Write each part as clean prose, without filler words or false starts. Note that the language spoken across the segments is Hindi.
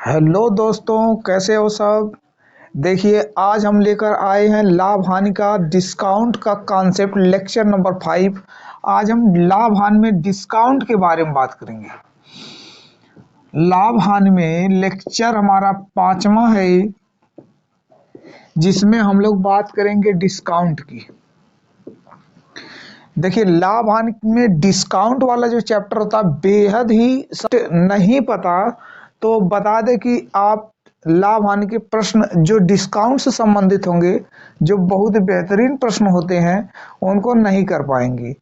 हेलो दोस्तों, कैसे हो सब। देखिए, आज हम लेकर आए हैं लाभ हानि का डिस्काउंट का कॉन्सेप्ट लेक्चर नंबर 5। आज हम लाभ हानि में डिस्काउंट के बारे में बात करेंगे। लाभ हानि में लेक्चर हमारा 5वां है, जिसमें हम लोग बात करेंगे डिस्काउंट की। देखिए, लाभ हानि में डिस्काउंट वाला जो चैप्टर होता है बेहद ही नहीं पता तो बता दे कि आप लाभ हानि के प्रश्न जो डिस्काउंट से संबंधित होंगे, जो बहुत बेहतरीन प्रश्न होते हैं, उनको नहीं कर पाएंगे।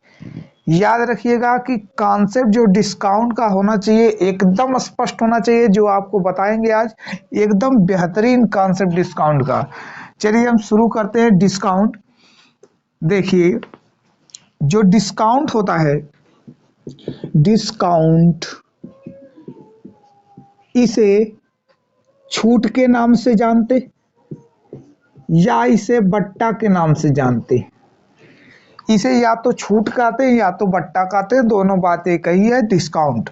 याद रखिएगा कि कॉन्सेप्ट जो डिस्काउंट का होना चाहिए एकदम स्पष्ट होना चाहिए। जो आपको बताएंगे आज एकदम बेहतरीन कॉन्सेप्ट डिस्काउंट का। चलिए हम शुरू करते हैं डिस्काउंट। देखिए, जो डिस्काउंट होता है, डिस्काउंट इसे छूट के नाम से जानते या इसे बट्टा के नाम से जानते। इसे या तो छूट कहते हैं या तो बट्टा कहते हैं, दोनों बात एक ही है, डिस्काउंट।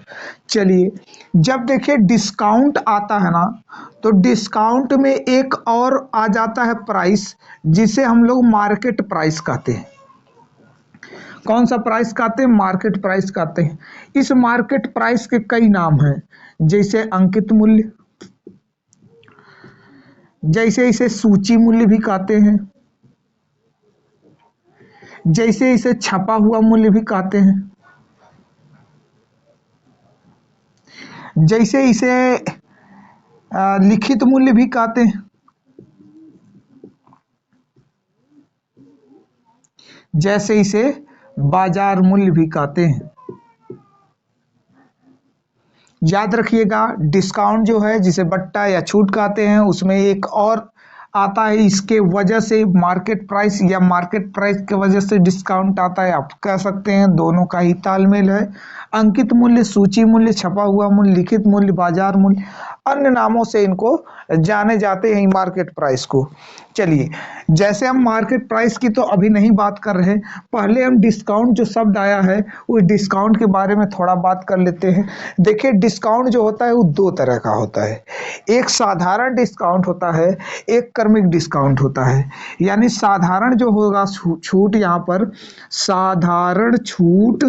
चलिए, जब देखिए डिस्काउंट आता है ना, तो डिस्काउंट में एक और आ जाता है प्राइस, जिसे हम लोग मार्केट प्राइस कहते हैं। कौन सा प्राइस कहते हैं? मार्केट प्राइस कहते हैं। इस मार्केट प्राइस के कई नाम हैं, जैसे अंकित मूल्य, जैसे इसे सूची मूल्य भी कहते हैं, जैसे इसे छपा हुआ मूल्य भी कहते हैं, जैसे इसे लिखित मूल्य भी कहते हैं, जैसे इसे बाजार मूल्य भी कहते हैं। याद रखिएगा, डिस्काउंट जो है जिसे बट्टा या छूट कहते हैं, उसमें एक और आता है, इसके वजह से मार्केट प्राइस या मार्केट प्राइस के वजह से डिस्काउंट आता है। आप कह सकते हैं दोनों का ही तालमेल है। अंकित मूल्य, सूची मूल्य, छपा हुआ मूल्य, लिखित मूल्य, बाजार मूल्य, अन्य नामों से इनको जाने जाते हैं मार्केट प्राइस को। चलिए, जैसे हम मार्केट प्राइस की तो अभी नहीं बात कर रहे, पहले हम डिस्काउंट जो शब्द आया है उस डिस्काउंट के बारे में थोड़ा बात कर लेते हैं। देखिए, डिस्काउंट जो होता है वो दो तरह का होता है। एक साधारण डिस्काउंट होता है, एक क्रमिक डिस्काउंट होता है। यानी साधारण जो होगा छूट, यहाँ पर साधारण छूट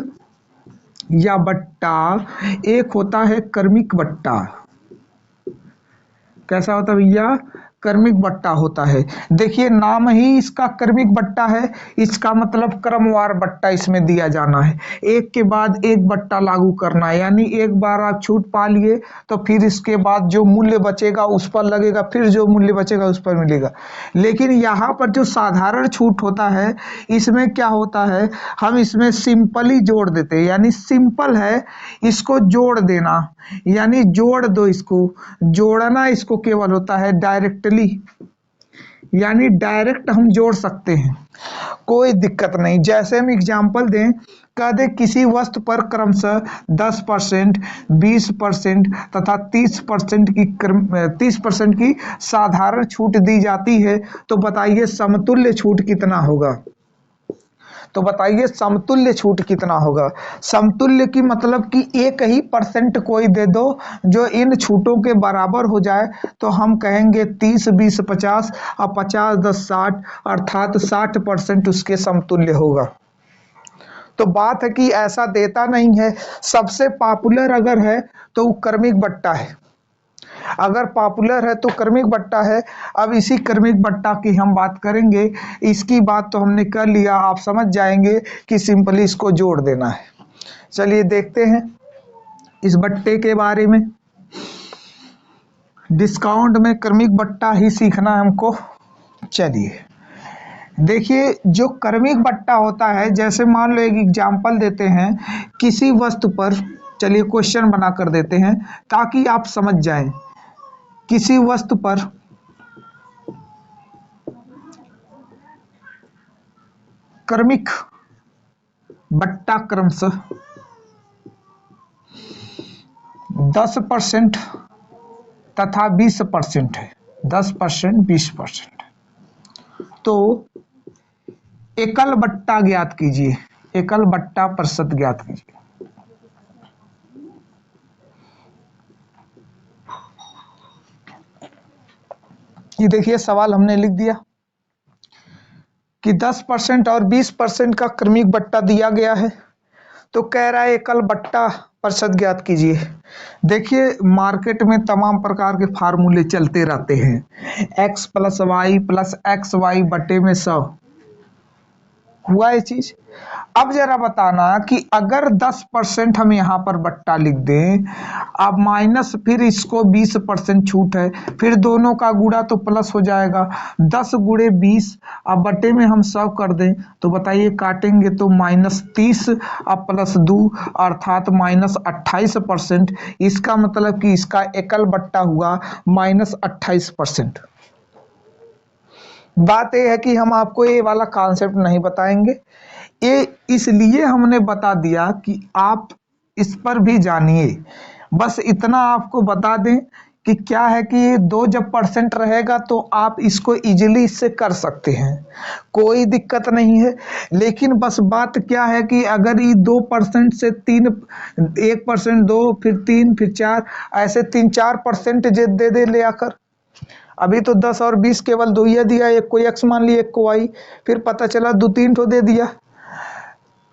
या बट्टा, एक होता है क्रमिक बट्टा। कैसा होता है भैया? क्रमिक बट्टा होता है। देखिए, नाम ही इसका क्रमिक बट्टा है, इसका मतलब क्रमवार बट्टा इसमें दिया जाना है, एक के बाद एक बट्टा लागू करना है। यानी एक बार आप छूट पा लिए तो फिर इसके बाद जो मूल्य बचेगा उस पर लगेगा, फिर जो मूल्य बचेगा उस पर मिलेगा। लेकिन यहाँ पर जो साधारण छूट होता है, इसमें क्या होता है, हम इसमें सिंपली जोड़ देते हैं। यानी सिंपल है, इसको जोड़ देना, यानी जोड़ दो, इसको जोड़ना, इसको केवल होता है डायरेक्टली, यानी डायरेक्ट हम जोड़ सकते हैं, कोई दिक्कत नहीं। जैसे हम एग्जांपल दें, कह दे किसी वस्तु पर क्रमशः 10%, 20% तथा 30% की साधारण छूट दी जाती है, तो बताइए समतुल्य छूट कितना होगा। तो बताइए समतुल्य छूट कितना होगा। समतुल्य की मतलब कि एक ही परसेंट कोई दे दो जो इन छूटों के बराबर हो जाए, तो हम कहेंगे 30, 20, 50 और 50, 10, 60, अर्थात 60% उसके समतुल्य होगा। तो बात है कि ऐसा देता नहीं है। सबसे पॉपुलर अगर है तो वो क्रमिक बट्टा है, अगर पॉपुलर है तो क्रमिक बट्टा है। अब इसी क्रमिक बट्टा की हम बात करेंगे। इसकी बात तो हमने कर लिया, आप समझ जाएंगे कि सिंपली इसको जोड़ देना है। चलिए देखते हैं इस बट्टे के बारे में। डिस्काउंट में क्रमिक बट्टा ही सीखना है हमको। चलिए देखिए, जो क्रमिक बट्टा होता है, जैसे मान लो एक एग्जाम्पल देते हैं किसी वस्तु पर। चलिए क्वेश्चन बना कर देते हैं ताकि आप समझ जाएं। किसी वस्तु पर क्रमिक बट्टा क्रमशः 10% तथा 20% है। 10%, 20%। तो एकल बट्टा ज्ञात कीजिए, एकल बट्टा प्रतिशत ज्ञात कीजिए। ये देखिए सवाल हमने लिख दिया कि 10% और 20% का क्रमिक बट्टा दिया गया है, तो कह रहा है एकल बट्टा प्रतिशत ज्ञात कीजिए। देखिए मार्केट में तमाम प्रकार के फार्मूले चलते रहते हैं, x plus Y plus X Y बटे में 100 हुआ ये चीज। अब जरा बताना कि अगर 10% हम यहाँ पर बट्टा लिख दें, अब माइनस फिर इसको 20% छूट है, फिर दोनों का गुणा तो प्लस हो जाएगा, 10 गुणे 20, अब बटे में हम 100 कर दें तो बताइए काटेंगे तो -30 अब +2 अर्थात -28%। इसका मतलब कि इसका एकल बट्टा हुआ -28%। बात यह है कि हम आपको ये वाला कॉन्सेप्ट नहीं बताएंगे, ये इसलिए हमने बता दिया कि आप इस पर भी जानिए। बस इतना आपको बता दें कि क्या है कि ये 2 जब परसेंट रहेगा तो आप इसको इजीली इससे कर सकते हैं, कोई दिक्कत नहीं है। लेकिन बस बात क्या है कि अगर ये 2% से 3, 1%, 2, फिर 3, फिर 4, ऐसे 3-4% दे ले आकर। अभी तो 10 और 20 केवल 2 ही दिया, एक को x मान लिया, एक को y, फिर पता चला 2-3 तो दे दिया,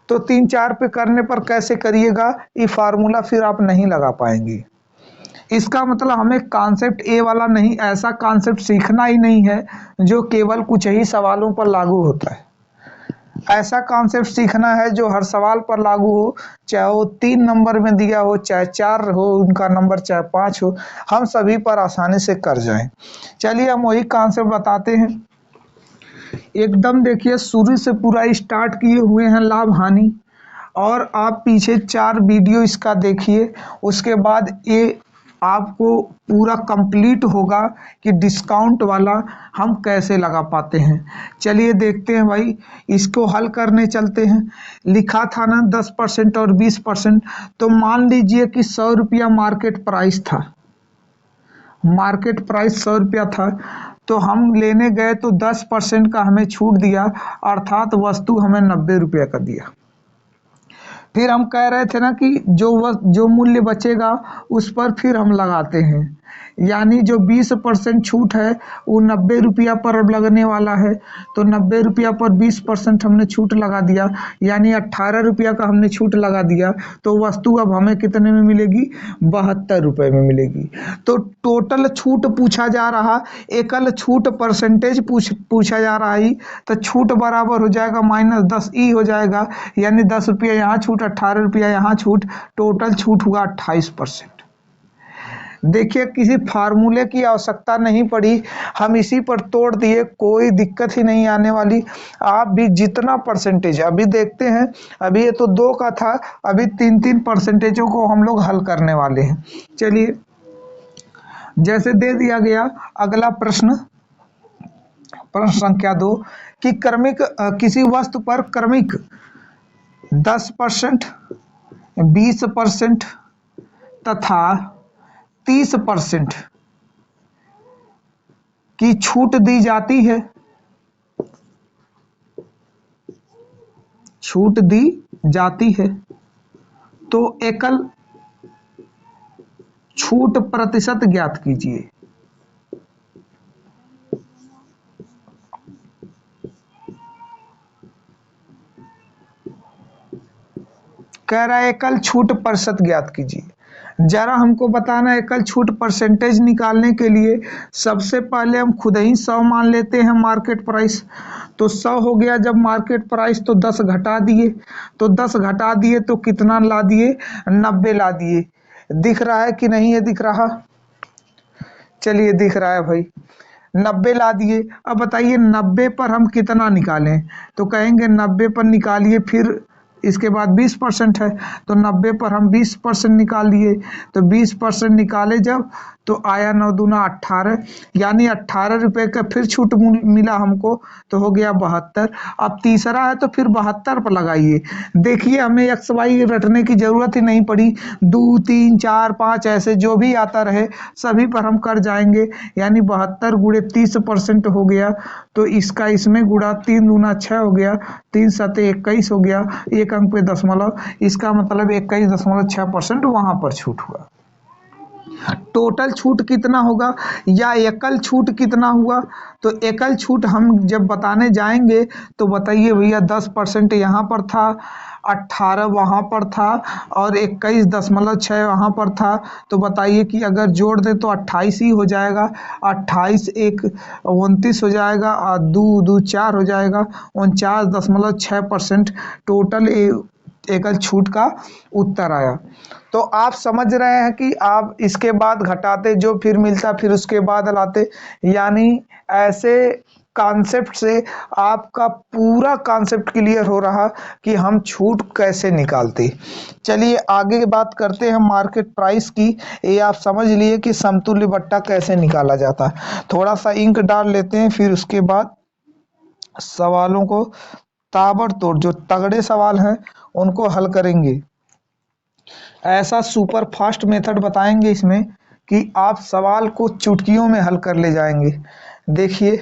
तो 3-4 पे करने पर कैसे करिएगा, ये फार्मूला फिर आप नहीं लगा पाएंगे। इसका मतलब हमें कॉन्सेप्ट ए वाला नहीं, ऐसा कॉन्सेप्ट सीखना ही नहीं है जो केवल कुछ ही सवालों पर लागू होता है। ऐसा कॉन्सेप्ट सीखना है जो हर सवाल पर लागू हो, चाहे वो 3 नंबर में दिया हो, चाहे 4 हो उनका नंबर, चाहे 5 हो, हम सभी पर आसानी से कर जाएं। चलिए हम वही कॉन्सेप्ट बताते हैं। एकदम देखिए शुरू से पूरा स्टार्ट किए हुए हैं लाभ हानि, और आप पीछे 4 वीडियो इसका देखिए, उसके बाद ये आपको पूरा कंप्लीट होगा कि डिस्काउंट वाला हम कैसे लगा पाते हैं। चलिए देखते हैं भाई, इसको हल करने चलते हैं। लिखा था ना 10% और 20%, तो मान लीजिए कि 100 रुपया मार्केट प्राइस था, मार्केट प्राइस 100 रुपया था, तो हम लेने गए तो 10% का हमें छूट दिया, अर्थात वस्तु हमें 90 रुपया का दिया। फिर हम कह रहे थे ना कि जो मूल्य बचेगा उस पर फिर हम लगाते हैं, यानी जो 20% छूट है वो 90 रुपया पर अब लगने वाला है, तो 90 रुपया पर 20% हमने छूट लगा दिया, यानी 18 रुपया का हमने छूट लगा दिया, तो वस्तु अब हमें कितने में मिलेगी, 72 रुपये में मिलेगी। तो टोटल छूट पूछा जा रहा, एकल छूट परसेंटेज पूछा जा रहा है, तो छूट बराबर हो जाएगा -10 ई हो जाएगा, यानी 10 रुपया यहाँ छूट, 18 रुपया यहाँ छूट, टोटल छूट हुआ 28%। देखिए किसी फार्मूले की आवश्यकता नहीं पड़ी, हम इसी पर तोड़ दिए, कोई दिक्कत ही नहीं आने वाली। आप भी जितना परसेंटेज, अभी देखते हैं, अभी ये तो 2 का था, अभी 3-3 परसेंटेजों को हम लोग हल करने वाले हैं। चलिए जैसे दे दिया गया, अगला प्रश्न संख्या 2 कि क्रमिक किसी वस्तु पर क्रमिक 10%, 20% तथा 30% की छूट दी जाती है, छूट दी जाती है, तो एकल छूट प्रतिशत ज्ञात कीजिए। कह रहा है एकल छूट प्रतिशत ज्ञात कीजिए। जरा हमको बताना है, एकल छूट परसेंटेज निकालने के लिए सबसे पहले हम खुद ही 100 मान लेते हैं मार्केट प्राइस, तो 100 हो गया जब मार्केट प्राइस, तो 10 घटा दिए, तो 10 घटा दिए तो कितना ला दिए, 90 ला दिए। दिख रहा है कि नहीं है दिख रहा, चलिए दिख रहा है भाई, 90 ला दिए। अब बताइए 90 पर हम कितना निकालें, तो कहेंगे 90 पर निकालिए, फिर इसके बाद 20% है, तो 90 पर हम 20% निकाल लिए, तो 20% निकाले जब, तो आया 9 दूना 18, यानी 18 रुपये का फिर छूट मिला हमको, तो हो गया 72। अब तीसरा है तो फिर 72 पर लगाइए। देखिए हमें एक्स वाई रटने की जरूरत ही नहीं पड़ी, 2, 3, 4, 5 ऐसे जो भी आता रहे सभी पर हम कर जाएंगे, यानी 72 गुणे 30% हो गया, तो इसका इसमें गुणा 3 दूना 6 हो गया, 3 सते 21 हो गया, एक अंक पे दशमलव, इसका मतलब 21.6% वहां पर छूट हुआ। टोटल छूट कितना होगा या एकल छूट कितना हुआ। तो एकल छूट हम जब बताने जाएंगे तो बताइए भैया 10% यहाँ पर था, 18 वहाँ पर था और 21.6 वहाँ पर था। तो बताइए कि अगर जोड़ दे तो 28 ही हो जाएगा। 28 एक 29 हो जाएगा और दो दो 4 हो जाएगा। 49.6% टोटल एकल छूट का उत्तर आया। तो आप समझ रहे हैं कि आप इसके बाद घटाते जो फिर मिलता फिर उसके बाद लाते, यानी ऐसे कॉन्सेप्ट से आपका पूरा कॉन्सेप्ट क्लियर हो रहा कि हम छूट कैसे निकालते। चलिए आगे बात करते हैं मार्केट प्राइस की। ये आप समझ लिए कि समतुल्य बट्टा कैसे निकाला जाता है। थोड़ा सा इंक डाल लेते हैं, फिर उसके बाद सवालों को ताबड़तोड़ जो तगड़े सवाल हैं उनको हल करेंगे। ऐसा सुपर फास्ट मेथड बताएंगे इसमें कि आप सवाल को चुटकियों में हल कर ले जाएंगे। देखिए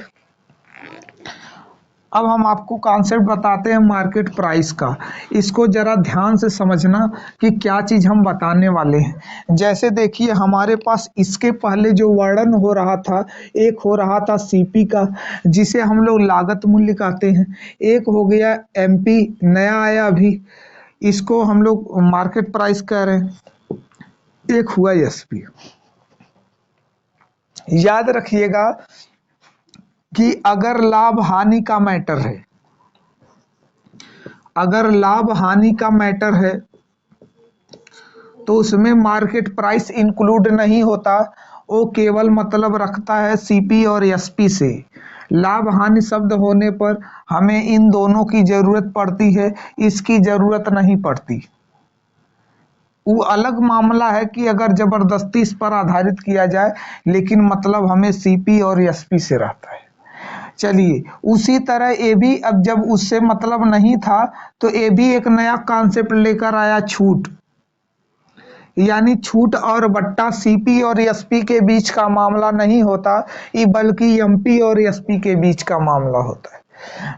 अब हम आपको कॉन्सेप्ट बताते हैं मार्केट प्राइस का। इसको जरा ध्यान से समझना कि क्या चीज़ हम बताने वाले हैं। जैसे देखिए हमारे पास इसके पहले जो वर्णन हो रहा था, एक हो रहा था सीपी का जिसे हम लोग लागत मूल्य कहते हैं, एक हो गया एमपी नया आया अभी, इसको हम लोग मार्केट प्राइस कह रहे हैं, एक हुआ एसपी। याद रखिएगा कि अगर लाभ हानि का मैटर है, अगर लाभ हानि का मैटर है तो उसमें मार्केट प्राइस इंक्लूड नहीं होता, वो केवल मतलब रखता है सीपी और एसपी से। लाभ हानि शब्द होने पर हमें इन दोनों की जरूरत पड़ती है, इसकी जरूरत नहीं पड़ती। वो अलग मामला है कि अगर जबरदस्ती इस पर आधारित किया जाए, लेकिन मतलब हमें सीपी और एसपी से रहता है। चलिए उसी तरह ए भी, अब जब उससे मतलब नहीं था तो ए भी एक नया कॉन्सेप्ट लेकर आया, छूट। यानी छूट और बट्टा सीपी और एसपी के बीच का मामला नहीं होता, ये बल्कि एमपी और एसपी के बीच का मामला होता है।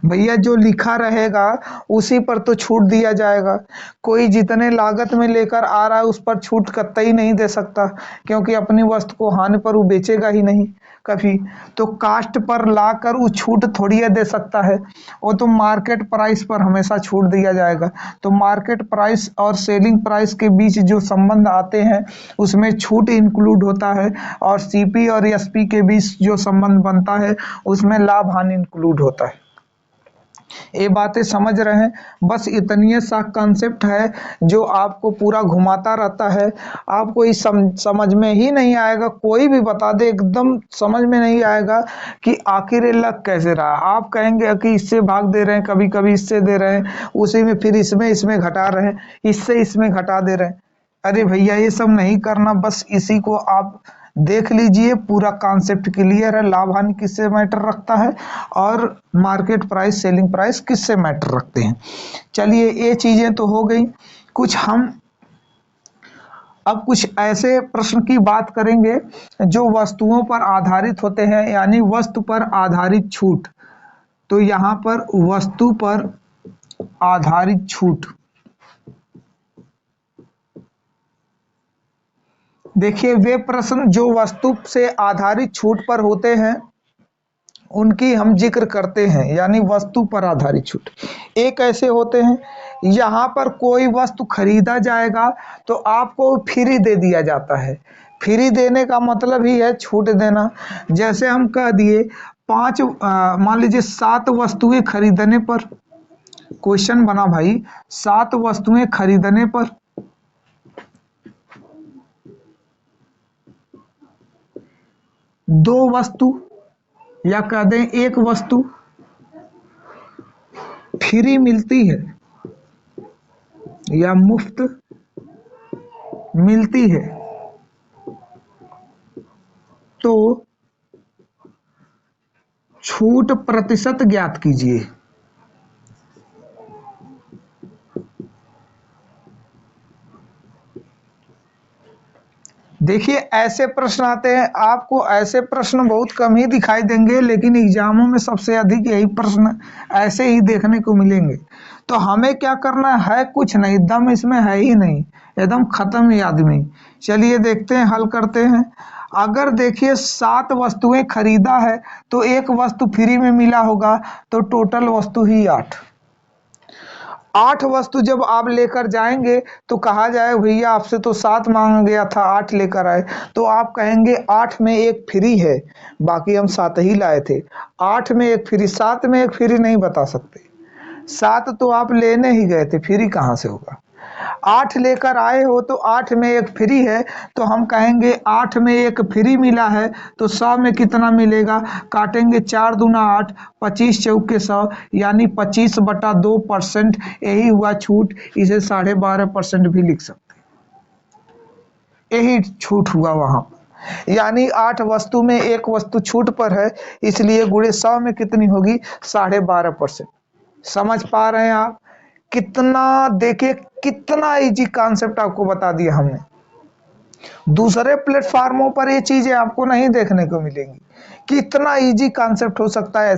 भैया जो लिखा रहेगा उसी पर तो छूट दिया जाएगा। कोई जितने लागत में लेकर आ रहा है उस पर छूट कतई नहीं दे सकता, क्योंकि अपनी वस्तु को हानि पर वो बेचेगा ही नहीं कभी। तो कास्ट पर लाकर वो छूट थोड़ी दे सकता है, वो तो मार्केट प्राइस पर हमेशा छूट दिया जाएगा। तो मार्केट प्राइस और सेलिंग प्राइस के बीच जो संबंध आते हैं उसमें छूट इंक्लूड होता है, और सीपी और एसपी के बीच जो संबंध बनता है उसमें लाभ हानि इंक्लूड होता है। ये बातें समझ रहे हैं, बस इतनी सा कॉन्सेप्ट है जो आपको पूरा घुमाता रहता है। आपको इस समझ में ही नहीं आएगा, कोई भी बता दे एकदम समझ में नहीं आएगा कि आखिर ये लग कैसे रहा। आप कहेंगे कि इससे भाग दे रहे हैं, कभी कभी इससे दे रहे हैं, उसी में फिर इसमें घटा रहे हैं, इससे इसमें घटा दे रहे हैं। अरे भैया ये सब नहीं करना, बस इसी को आप देख लीजिए, पूरा कॉन्सेप्ट क्लियर है। लाभ हानि किससे मैटर रखता है और मार्केट प्राइस सेलिंग प्राइस किससे मैटर रखते हैं। चलिए ये चीजें तो हो गई। कुछ हम अब कुछ ऐसे प्रश्न की बात करेंगे जो वस्तुओं पर आधारित होते हैं, यानी वस्तु पर आधारित छूट। तो यहां पर वस्तु पर आधारित छूट, देखिए वे प्रश्न जो वस्तु से आधारित छूट पर होते हैं उनकी हम जिक्र करते हैं, यानी वस्तु पर आधारित छूट। एक ऐसे होते हैं यहाँ पर कोई वस्तु खरीदा जाएगा तो आपको फ्री दे दिया जाता है। फ्री देने का मतलब ही है छूट देना। जैसे हम कह दिए मान लीजिए 7 वस्तुएं खरीदने पर, क्वेश्चन बना भाई, 7 वस्तुएं खरीदने पर 2 वस्तु या कह दें 1 वस्तु फ्री मिलती है या मुफ्त मिलती है, तो छूट प्रतिशत ज्ञात कीजिए। देखिए ऐसे प्रश्न आते हैं, आपको ऐसे प्रश्न बहुत कम ही दिखाई देंगे, लेकिन एग्जामों में सबसे अधिक यही प्रश्न ऐसे ही देखने को मिलेंगे। तो हमें क्या करना है, कुछ नहीं, दम इसमें है ही नहीं, एकदम खत्म ही आदमी। चलिए देखते हैं, हल करते हैं। अगर देखिए 7 वस्तुएं खरीदा है तो एक वस्तु फ्री में मिला होगा, तो टोटल वस्तु ही 8। 8 वस्तु जब आप लेकर जाएंगे तो कहा जाए भैया आपसे तो 7 मांगा गया था, 8 लेकर आए, तो आप कहेंगे 8 में एक फ्री है, बाकी हम 7 ही लाए थे। 8 में एक फ्री, 7 में एक फ्री नहीं बता सकते। 7 तो आप लेने ही गए थे, फ्री कहाँ से होगा। 8 लेकर आए हो तो 8 में एक फ्री है, तो हम कहेंगे 8 में एक फ्री मिला है, तो 100 में कितना मिलेगा, काटेंगे 4 दूना 8, 25 चौके 100, यानी 25/2%, यही हुआ छूट। इसे 12.5% भी लिख सकते, यही छूट हुआ वहां। यानी 8 वस्तु में एक वस्तु छूट पर है, इसलिए गुणे 100 में कितनी होगी, 12.5%। समझ पा रहे हैं आप कितना, देखिए कितना इजी कॉन्सेप्ट आपको बता दिया हमने। दूसरे प्लेटफार्मों पर ये चीजें आपको नहीं देखने को मिलेंगी। कितना इजी कॉन्सेप्ट हो सकता है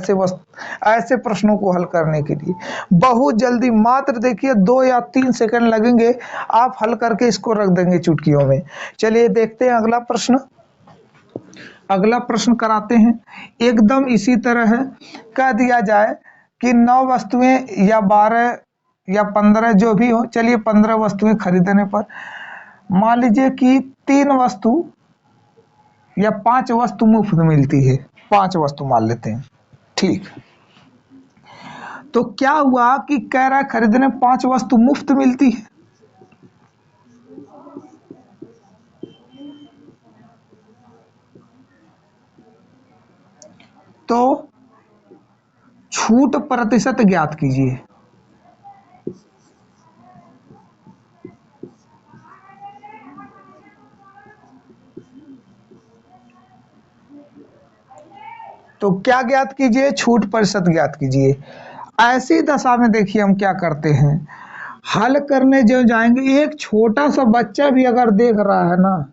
ऐसे प्रश्नों को हल करने के लिए। बहुत जल्दी, मात्र देखिए 2 या 3 सेकंड लगेंगे, आप हल करके इसको रख देंगे चुटकियों में। चलिए देखते हैं अगला प्रश्न। अगला प्रश्न कराते हैं, एकदम इसी तरह है। कह दिया जाए कि 9 वस्तुएं या 12 या 15 जो भी हो, चलिए 15 वस्तुएं खरीदने पर मान लीजिए कि 3 वस्तु या 5 वस्तु मुफ्त मिलती है। 5 वस्तु मान लेते हैं, ठीक। तो क्या हुआ कि कह रहा है खरीदने 5 वस्तु मुफ्त मिलती है, तो छूट प्रतिशत ज्ञात कीजिए। तो क्या ज्ञात कीजिए, छूट प्रतिशत ज्ञात कीजिए। ऐसी दशा में देखिए हम क्या करते हैं, हल करने जो जाएंगे, एक छोटा सा बच्चा भी अगर देख रहा है ना,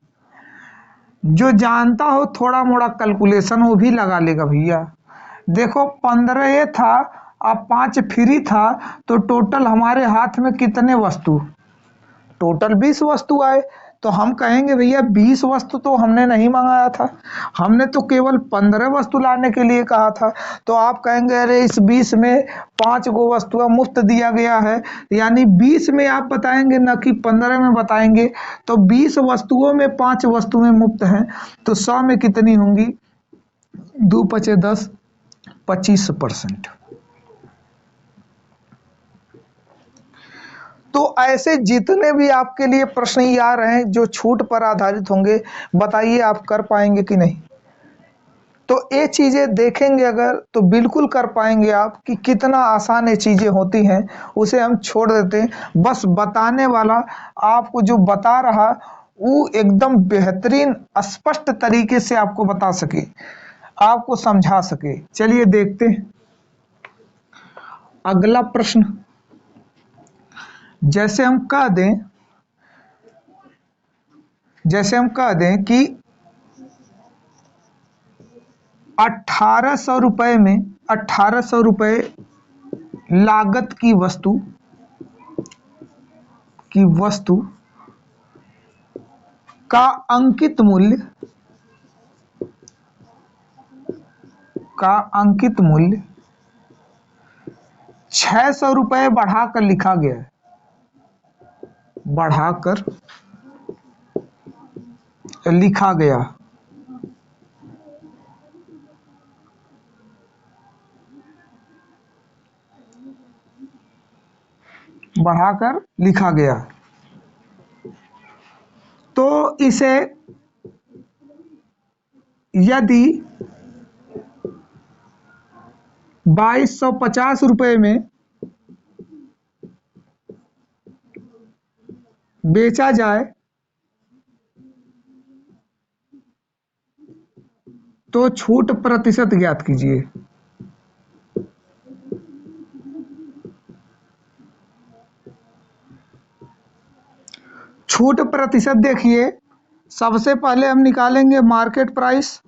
जो जानता हो थोड़ा मोड़ा कैलकुलेशन, वो भी लगा लेगा भैया। देखो 15 ये था, अब 5 फ्री था, तो टोटल हमारे हाथ में कितने वस्तु, टोटल 20 वस्तु आए। तो हम कहेंगे भैया 20 वस्तु तो हमने नहीं मंगाया था, हमने तो केवल 15 वस्तु लाने के लिए कहा था। तो आप कहेंगे अरे इस 20 में 5 गो वस्तुएं मुफ्त दिया गया है, यानी 20 में आप बताएंगे ना कि 15 में बताएंगे। तो 20 वस्तुओं में 5 वस्तुएं मुफ्त हैं, तो 100 में कितनी होंगी, 2 पचे 10, 25%। तो ऐसे जितने भी आपके लिए प्रश्न ही आ रहे हैं जो छूट पर आधारित होंगे, बताइए आप कर पाएंगे कि नहीं। तो ये चीजें देखेंगे अगर, तो बिल्कुल कर पाएंगे आप, कि कितना आसान ये चीजें होती हैं। उसे हम छोड़ देते हैं, बस बताने वाला आपको जो बता रहा वो एकदम बेहतरीन स्पष्ट तरीके से आपको बता सके, आपको समझा सके। चलिए देखते हैं अगला प्रश्न। जैसे हम कह दें, कि 1800 रुपए में, 1800 रुपए लागत की वस्तु का अंकित मूल्य 600 रुपए बढ़ाकर लिखा गया है, बढ़ाकर लिखा गया, बढ़ाकर लिखा गया, तो इसे यदि 2250 रुपए में बेचा जाए तो छूट प्रतिशत ज्ञात कीजिए। छूट प्रतिशत देखिए सबसे पहले हम निकालेंगे मार्केट प्राइस।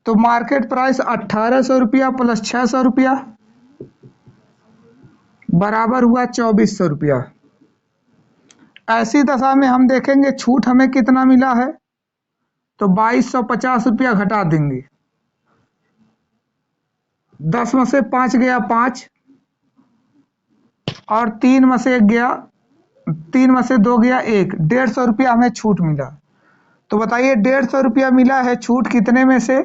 तो मार्केट प्राइस 1800 रुपया प्लस 600 रुपया बराबर हुआ 2400 रुपया। ऐसी दशा में हम देखेंगे छूट हमें कितना मिला है, तो 2250 रुपया घटा देंगे। 10 में से 5 गया 5 और 3 में से 1 गया, 3 में से 2 गया 1, 150 रुपया हमें छूट मिला। तो बताइए 150 रुपया मिला है छूट कितने में से,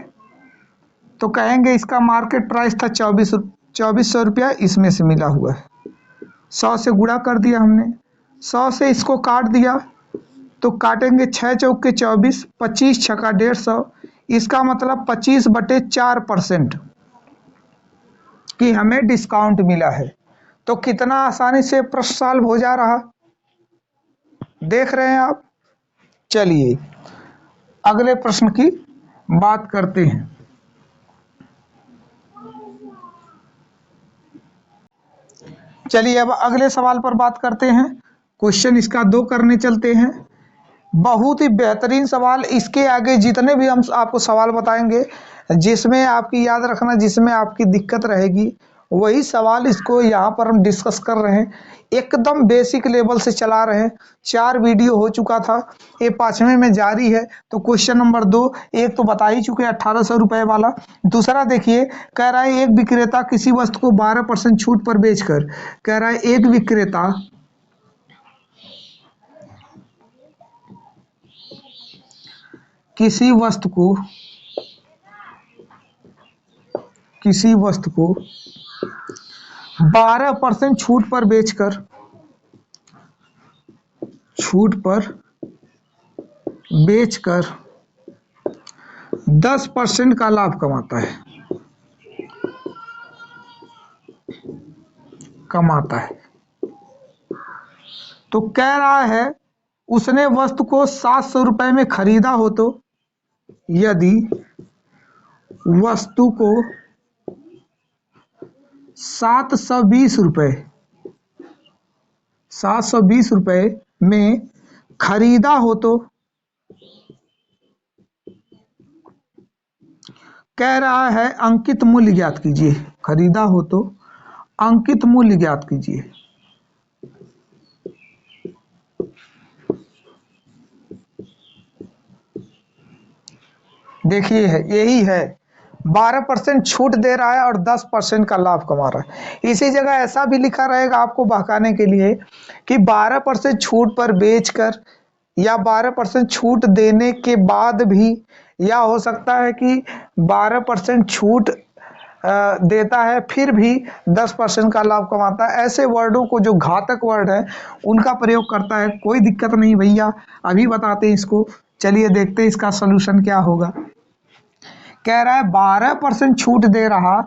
तो कहेंगे इसका मार्केट प्राइस था 2400 रुपया, इसमें से मिला हुआ है। 100 से गुणा कर दिया हमने, 100 से इसको काट दिया, तो काटेंगे 6 चौक के 24, 25 छक्का 150, इसका मतलब 25/4% कि हमें डिस्काउंट मिला है। तो कितना आसानी से प्रश्न सॉल्व हो जा रहा, देख रहे हैं आप। चलिए अगले प्रश्न की बात करते हैं। चलिए अब अगले सवाल पर बात करते हैं। क्वेश्चन इसका 2 करने चलते हैं। बहुत ही बेहतरीन सवाल, इसके आगे जितने भी हम आपको सवाल बताएंगे जिसमें आपकी याद रखना, जिसमें आपकी दिक्कत रहेगी, वही सवाल इसको यहाँ पर हम डिस्कस कर रहे हैं। एकदम बेसिक लेवल से चला रहे हैं। 4 वीडियो हो चुका था, ये 5वें में जारी है। तो क्वेश्चन नंबर 2 एक तो बता ही चुके 1800 रुपए वाला। दूसरा देखिए, कह रहा है एक विक्रेता किसी वस्तु को 12% छूट पर बेचकर, कह रहा है एक विक्रेता किसी वस्तु को 12% छूट पर बेचकर 10% का लाभ कमाता है। तो कह रहा है उसने वस्तु को 700 रुपए में खरीदा हो, तो यदि वस्तु को 720 रुपए में खरीदा हो, तो कह रहा है अंकित मूल्य ज्ञात कीजिए। खरीदा हो तो अंकित मूल्य ज्ञात कीजिए। देखिए यही है, 12% छूट दे रहा है और 10% का लाभ कमा रहा है। इसी जगह ऐसा भी लिखा रहेगा आपको बहकाने के लिए कि 12% छूट पर बेचकर या 12% छूट देने के बाद भी, या हो सकता है कि 12% छूट देता है फिर भी 10% का लाभ कमाता है। ऐसे वर्डों को, जो घातक वर्ड है, उनका प्रयोग करता है। कोई दिक्कत नहीं भैया, अभी बताते हैं इसको। चलिए देखते हैं इसका सलूशन क्या होगा। कह रहा है 12% छूट दे रहा,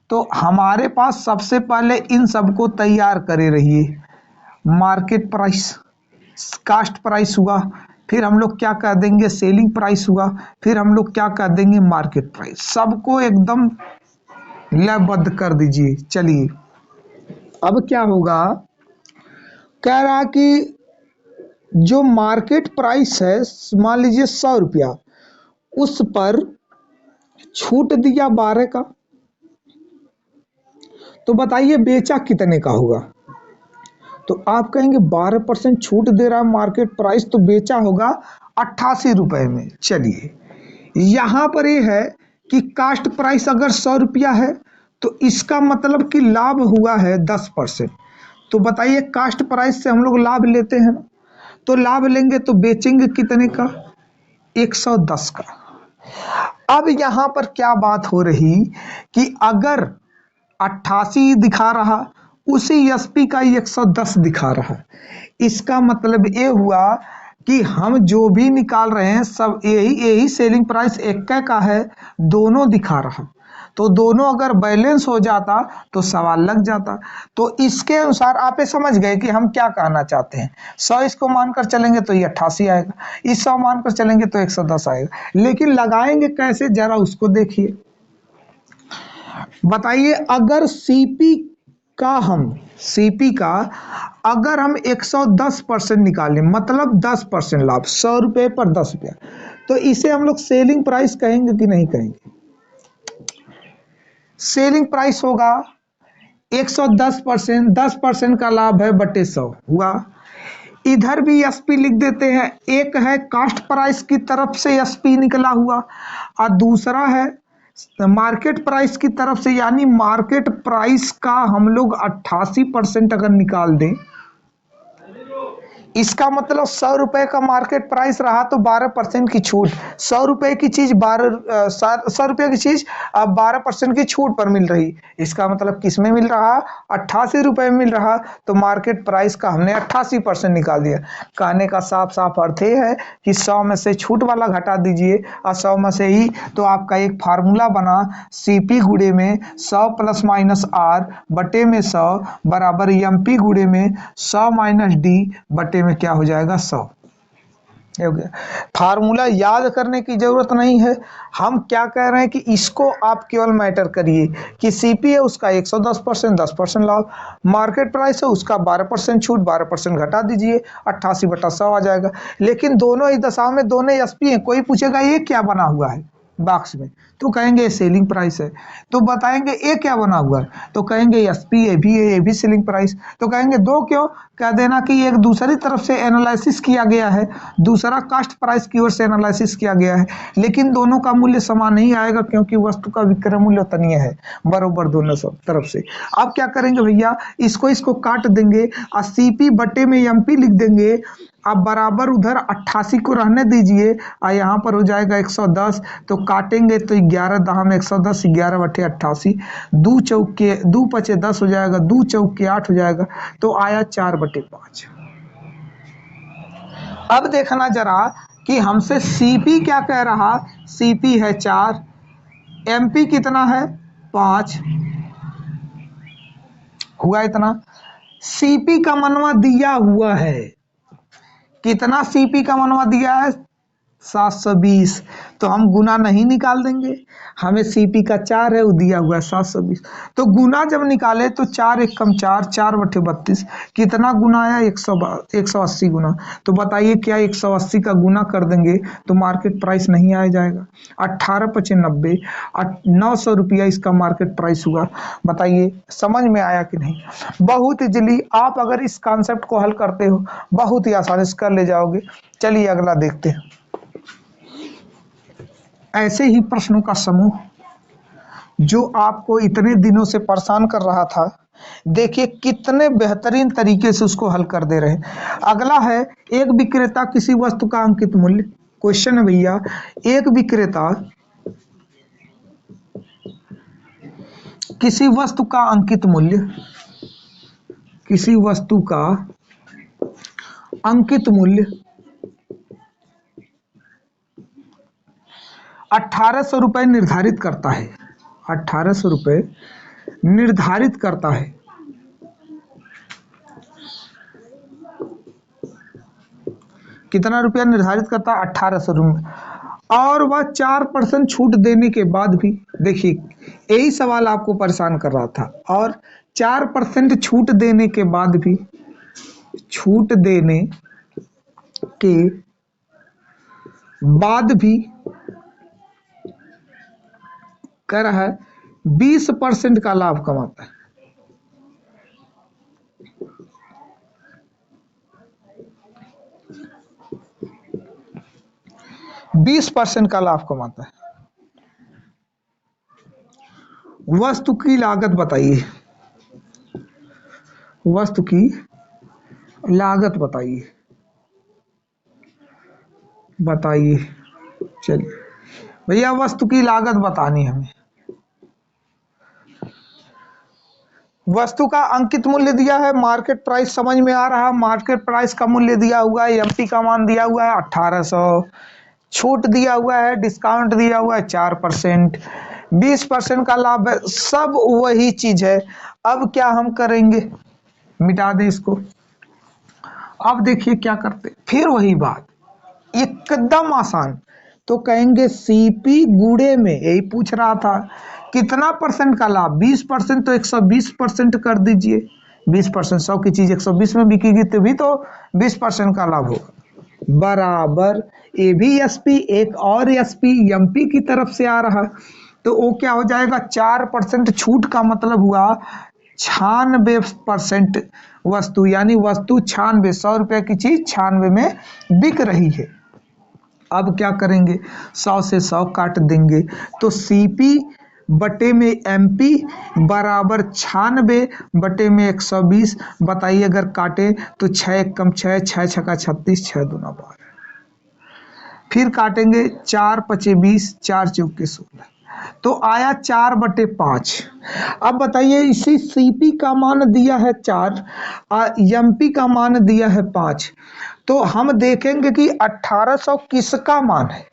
तो हमारे पास सबसे पहले इन सबको तैयार करे रहिए। मार्केट प्राइस, कास्ट प्राइस हुआ, फिर हम लोग क्या कर देंगे सेलिंग प्राइस हुआ, फिर हम लोग क्या कर देंगे मार्केट प्राइस। सबको एकदम लयबद्ध कर दीजिए। चलिए अब क्या होगा, कह रहा कि जो मार्केट प्राइस है, मान लीजिए 100 रुपया, उस पर छूट दिया 12 का, तो बताइए बेचा कितने का होगा। तो आप कहेंगे 12% छूट दे रहा है मार्केट प्राइस, तो बेचा होगा 88 रुपए में। चलिए यहां पर यह है कि कास्ट प्राइस अगर 100 रुपया है, तो इसका मतलब कि लाभ हुआ है 10%। तो बताइए कास्ट प्राइस से हम लोग लाभ लेते हैं, तो लाभ लेंगे तो बेचेंगे कितने का, 110 का। अब यहां पर क्या बात हो रही कि अगर 88 दिखा रहा, उसी एसपी का 110 दिखा रहा, इसका मतलब ये हुआ कि हम जो भी निकाल रहे हैं सब यही सेलिंग प्राइस एक का है, दोनों दिखा रहा। तो दोनों अगर बैलेंस हो जाता तो सवाल लग जाता। तो इसके अनुसार आप ये समझ गए कि हम क्या कहना चाहते हैं। 100 इसको मानकर चलेंगे तो ये 88 आएगा, इस 100 मानकर चलेंगे तो 110 आएगा। लेकिन लगाएंगे कैसे, जरा उसको देखिए। बताइए अगर सीपी का हम सीपी का अगर हम 110% निकालें, मतलब 10% लाभ, 100 रुपये पर 10 रुपया, तो इसे हम लोग सेलिंग प्राइस कहेंगे कि नहीं कहेंगे? सेलिंग प्राइस होगा 110%, 10% का लाभ है बटे 100 हुआ। इधर भी एसपी लिख देते हैं, एक है कास्ट प्राइस की तरफ से एसपी निकला हुआ और दूसरा है मार्केट प्राइस की तरफ से, यानी मार्केट प्राइस का हम लोग 88% अगर निकाल दें, इसका मतलब 100 रुपए का मार्केट प्राइस रहा तो 12% की छूट, 100 रुपए की चीज 100 रुपए की चीज अब 12% की छूट पर मिल रही। इसका मतलब किस में मिल रहा? 88 रुपए में मिल रहा, तो मार्केट प्राइस का हमने 88% निकाल दिया। कहने का साफ साफ अर्थ ये है कि 100 में से छूट वाला घटा दीजिए और 100 में से ही, तो आपका एक फार्मूला बना सीपी गुणे में 100 प्लस माइनस आर बटे में 100 बराबर एमपी गुणे में 100 माइनस डी बटे में क्या हो जाएगा? 100। हो गया। फार्मूला याद करने की जरूरत नहीं है, हम क्या कह रहे हैं कि इसको आप केवल मैटर करिए कि सीपी है उसका 110%, 10% लाभ, मार्केट प्राइस है उसका 12% छूट, 12% घटा दीजिए, 88/100 आ जाएगा। लेकिन दोनों ही दशाओं में दोनों एसपी हैं, कोई पूछेगा ये क्या बना हुआ है बॉक्स में, तो कहेंगे सेलिंग प्राइस है। तो बताएंगे ए क्या बना हुआ है, तो कहेंगे एसपी, ये भी सेलिंग प्राइस। तो कहेंगे दो क्यों, कह देना कि एक दूसरी तरफ से एनालिसिस किया गया है, दूसरा कास्ट प्राइस की ओर से एनालिसिस किया गया है, लेकिन दोनों का मूल्य समान नहीं आएगा क्योंकि वस्तु का विक्रय मूल्य तनीय है बरोबर दोनों तरफ से। अब क्या करेंगे भैया, इसको काट देंगे और सीपी बटे में एमपी लिख देंगे। अब बराबर उधर 88 को रहने दीजिए और यहाँ पर हो जाएगा 110, तो काटेंगे तो 11 दहा में 110, 11 बटे 88, 2 चौके 2 पचे 10 हो जाएगा, 2 चौके 8 हो जाएगा, तो आया 4/5। अब देखना जरा कि हमसे सीपी क्या कह रहा, सीपी है 4, एमपी कितना है 5, हुआ इतना। सीपी का मनवा दिया हुआ है, कितना सीपी का मनवा दिया है? 720, तो हम गुना नहीं निकाल देंगे, हमें सीपी का 4 है वो दिया हुआ है 720, तो गुना जब निकाले तो 4 एक कम 4, 4/32, कितना गुना आया? 180 गुना। तो बताइए क्या 180 का गुना कर देंगे तो मार्केट प्राइस नहीं आ जाएगा? 18/90, 900 रुपया इसका मार्केट प्राइस हुआ। बताइए समझ में आया कि नहीं? बहुत इजीली आप अगर इस कॉन्सेप्ट को हल करते हो बहुत ही आसानी से कर ले जाओगे। चलिए अगला देखते हैं। ऐसे ही प्रश्नों का समूह जो आपको इतने दिनों से परेशान कर रहा था, देखिए कितने बेहतरीन तरीके से उसको हल कर दे रहे हैं। अगला है, एक विक्रेता किसी वस्तु का अंकित मूल्य, क्वेश्चन है भैया, एक विक्रेता किसी वस्तु का अंकित मूल्य, किसी वस्तु का अंकित मूल्य 1800 रुपये निर्धारित करता है, 1800 रुपये निर्धारित करता है। कितना रुपया निर्धारित करता है? 1800 रुपये। और वह 4% छूट देने के बाद भी, देखिए यही सवाल आपको परेशान कर रहा था, और 4% छूट देने के बाद भी, छूट देने के बाद भी कह रहा है 20% का लाभ कमाता है। 20% का लाभ कमाता है। वस्तु की लागत बताइए, वस्तु की लागत बताइए, बताइए। चलिए भैया वस्तु की लागत बतानी है हमें। वस्तु का अंकित मूल्य दिया है, मार्केट प्राइस समझ में आ रहा, मार्केट प्राइस का मूल्य दिया हुआ है, एमपी का मान दिया हुआ है 1800, छूट दिया हुआ है, डिस्काउंट दिया हुआ है 4%, 20% का लाभ है, सब वही चीज है। अब क्या हम करेंगे, मिटा दें इसको। अब देखिए क्या करते, फिर वही बात, एकदम आसान, तो कहेंगे सीपी गुड़े में, यही पूछ रहा था कितना परसेंट का लाभ, 20%, तो 120% कर दीजिए। 20%, 100 की चीज 120 में बिकेगी तो भी तो 20% का लाभ होगा, बराबर ए भी एसपी, एक और एसपी एमपी की तरफ से आ रहा, तो वो क्या हो जाएगा, 4% छूट का मतलब हुआ 96% वस्तु, यानी वस्तु 96, 100 रुपए की चीज 96 में बिक रही है। अब क्या करेंगे, 100 से 100 काट देंगे, तो सीपी बटे में एमपी बराबर 96 बटे में 120। बताइए अगर काटे तो 6 एक कम 6, 6 छका 36, 6 दूना 12। फिर काटेंगे 4 पचे 20, 4 चौके 16, तो आया 4/5। अब बताइए इसी सीपी का मान दिया है 4, एमपी का मान दिया है 5, तो हम देखेंगे कि 1800 किसका मान है।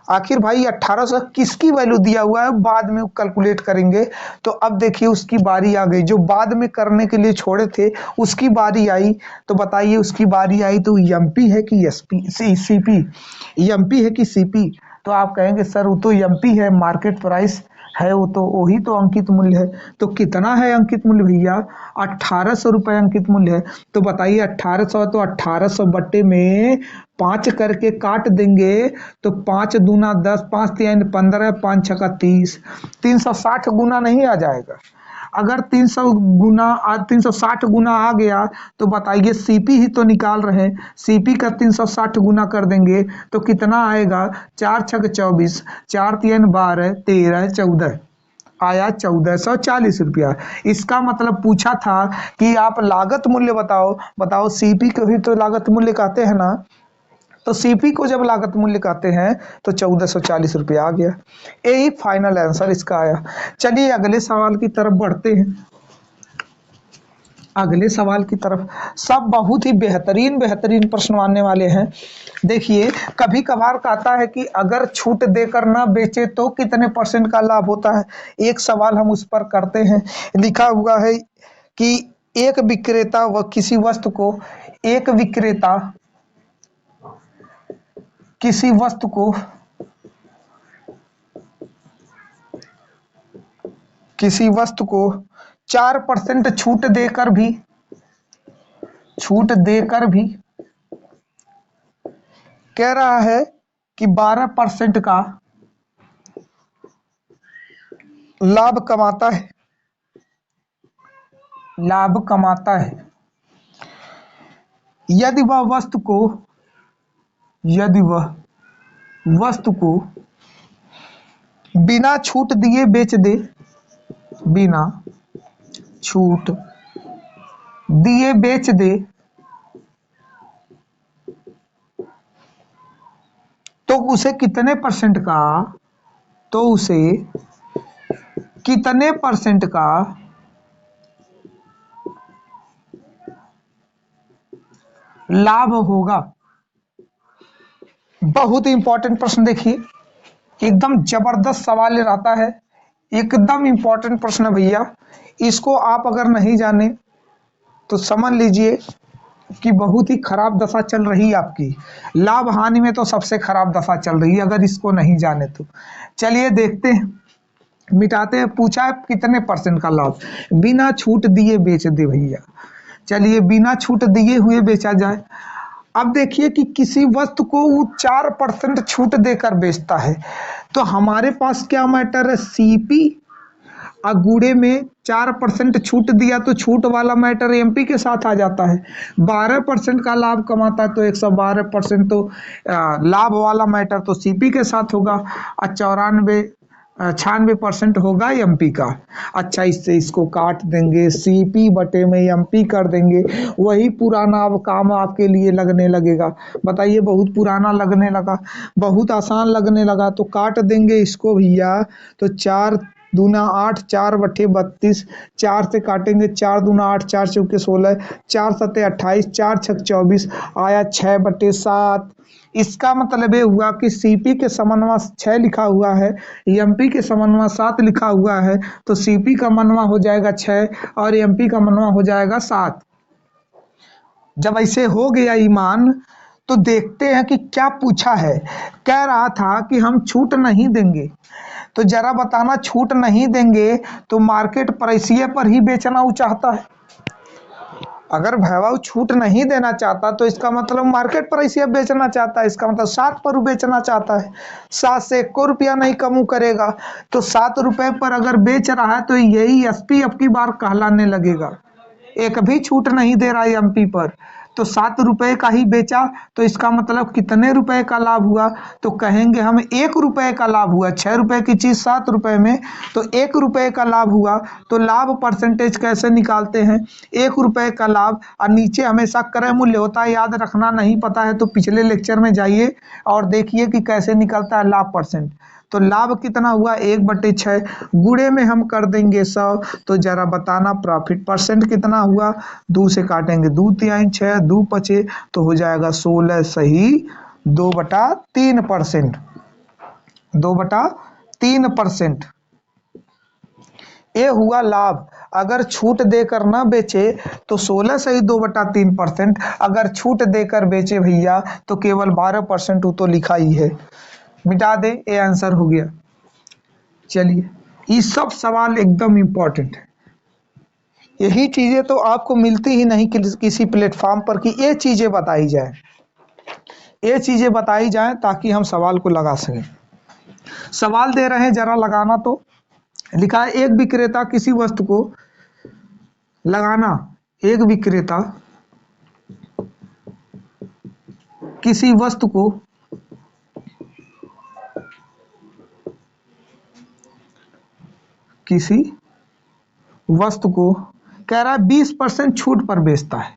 आखिर भाई 1800 किसकी वैल्यू दिया हुआ है, बाद में कैलकुलेट करेंगे। तो अब देखिए उसकी बारी आ गई, जो बाद में करने के लिए छोड़े थे उसकी बारी आई। तो बताइए उसकी बारी आई तो एमपी है कि एसपी, सीपी, एमपी है कि सीपी। तो आप कहेंगे सर वो तो एमपी है, मार्केट प्राइस है वो तो, वही तो अंकित मूल्य है। तो कितना है अंकित मूल्य भैया, 1800 रुपए अंकित मूल्य है। तो बताइए 1800, तो 1800 बट्टे में 5 करके काट देंगे, तो 5 दूना 10, 5 3 15, 5 छका 30, 360 गुना नहीं आ जाएगा। अगर 360 गुना आ गया तो बताइए सीपी ही तो निकाल रहे हैं, सीपी का 360 गुना कर देंगे तो कितना आएगा, 4 छक 24, 4 3 12, 13 14, आया 1440 रुपया। इसका मतलब पूछा था कि आप लागत मूल्य बताओ सीपी को ही तो लागत मूल्य कहते हैं ना, तो सीपी को जब लागत मूल्य कहते हैं तो 1440 रुपया आ गया। यही फाइनल आंसर इसका आया। चलिए अगले सवाल की तरफ बढ़ते हैं। अगले सवाल की तरफ सब बहुत ही बेहतरीन प्रश्न आने वाले हैं। देखिए कभी कभार कहता है कि अगर छूट देकर ना बेचे तो कितने % का लाभ होता है। एक सवाल हम उस पर करते हैं। लिखा हुआ है कि एक विक्रेता व किसी वस्तु को, एक विक्रेता किसी वस्तु को 4% छूट देकर भी कह रहा है कि 12% का लाभ कमाता है यदि वह वस्तु को बिना छूट दिए बेच दे, बिना छूट दिए बेच दे, तो उसे कितने % का, तो उसे कितने % का लाभ होगा। बहुत ही इंपॉर्टेंट प्रश्न, देखिए एकदम जबरदस्त सवाल रहता है, एकदम इंपॉर्टेंट प्रश्न है भैया। इसको आप अगर नहीं जाने तो समझ लीजिए कि बहुत ही खराब दशा चल रही है आपकी, लाभ हानि में तो सबसे खराब दशा चल रही है अगर इसको नहीं जाने तो। चलिए देखते हैं, मिटाते हैं। पूछा है कितने % का लाभ, बिना छूट दिए बेच दे भैया। चलिए बिना छूट दिए हुए बेचा जाए। अब देखिए कि किसी वस्तु को वो 4% छूट देकर बेचता है, तो हमारे पास क्या मैटर है, सीपी, गुड़े में 4% छूट दिया तो छूट वाला मैटर एमपी के साथ आ जाता है। 12% का लाभ कमाता है तो 112% तो लाभ वाला मैटर तो सीपी के साथ होगा, और 96% होगा एमपी का। अच्छा इससे इसको काट देंगे, सीपी बटे में एमपी कर देंगे, वही पुराना अब काम आपके लिए लगने लगेगा। बताइए बहुत पुराना लगने लगा, बहुत आसान लगने लगा। तो काट देंगे इसको भैया, तो 4 दूना 8, 4 बटे 32, 4 से काटेंगे, 4 दूना 8, 4 चौके 16, 4 सते 28, 4 छक 24, आया 6/7। इसका मतलब ये हुआ कि सीपी के समन्वय 6 लिखा हुआ है, एमपी के समन्वय 7 लिखा हुआ है, तो सीपी का मनवा हो जाएगा 6 और एमपी का मनवा हो जाएगा 7। जब ऐसे हो गया ईमान, तो देखते हैं कि क्या पूछा है। कह रहा था कि हम छूट नहीं देंगे, तो जरा बताना छूट नहीं देंगे तो मार्केट प्राइसिए पर ही बेचना वो चाहता है। अगर वैभव छूट नहीं देना चाहता तो इसका मतलब मार्केट प्राइस ये बेचना चाहता है, इसका मतलब 7 पर बेचना चाहता है। 7 से 1 रुपया नहीं कम करेगा, तो 7 रुपए पर अगर बेच रहा है तो यही एसपी अब की बार कहलाने लगेगा। एक भी छूट नहीं दे रहा है एमपी पर, तो 7 रुपए का ही बेचा, तो इसका मतलब कितने रुपए का लाभ हुआ, तो कहेंगे हम 1 रुपए का लाभ हुआ। 6 रुपए की चीज 7 रुपए में, तो 1 रुपए का लाभ हुआ। तो लाभ परसेंटेज कैसे निकालते हैं, 1 रुपए का लाभ, और नीचे हमेशा क्रय मूल्य होता है, याद रखना नहीं पता है तो पिछले लेक्चर में जाइए और देखिए कि कैसे निकलता है लाभ परसेंट। तो लाभ कितना हुआ 1/6, गुणे में हम कर देंगे 100, तो जरा बताना प्रॉफिट परसेंट कितना हुआ। 2 से काटेंगे 2 तिहाई 6, 2 बचे तो हो जाएगा 16 सही 2/3%। 2/3% ये हुआ लाभ। अगर छूट देकर ना बेचे तो 16 सही 2/3%, अगर छूट देकर बेचे भैया तो केवल 12%, वो तो लिखा ही है, मिटा दे, ये आंसर हो गया। चलिए, ये सब सवाल एकदम इंपॉर्टेंट है। यही चीजें तो आपको मिलती ही नहीं किसी प्लेटफॉर्म पर कि ये चीजें बताई जाए, ये चीजें बताई जाए ताकि हम सवाल को लगा सकें। सवाल दे रहे हैं, जरा लगाना। तो लिखा है एक विक्रेता किसी वस्तु को लगाना, एक विक्रेता किसी वस्तु को कह रहा है 20% छूट पर बेचता है,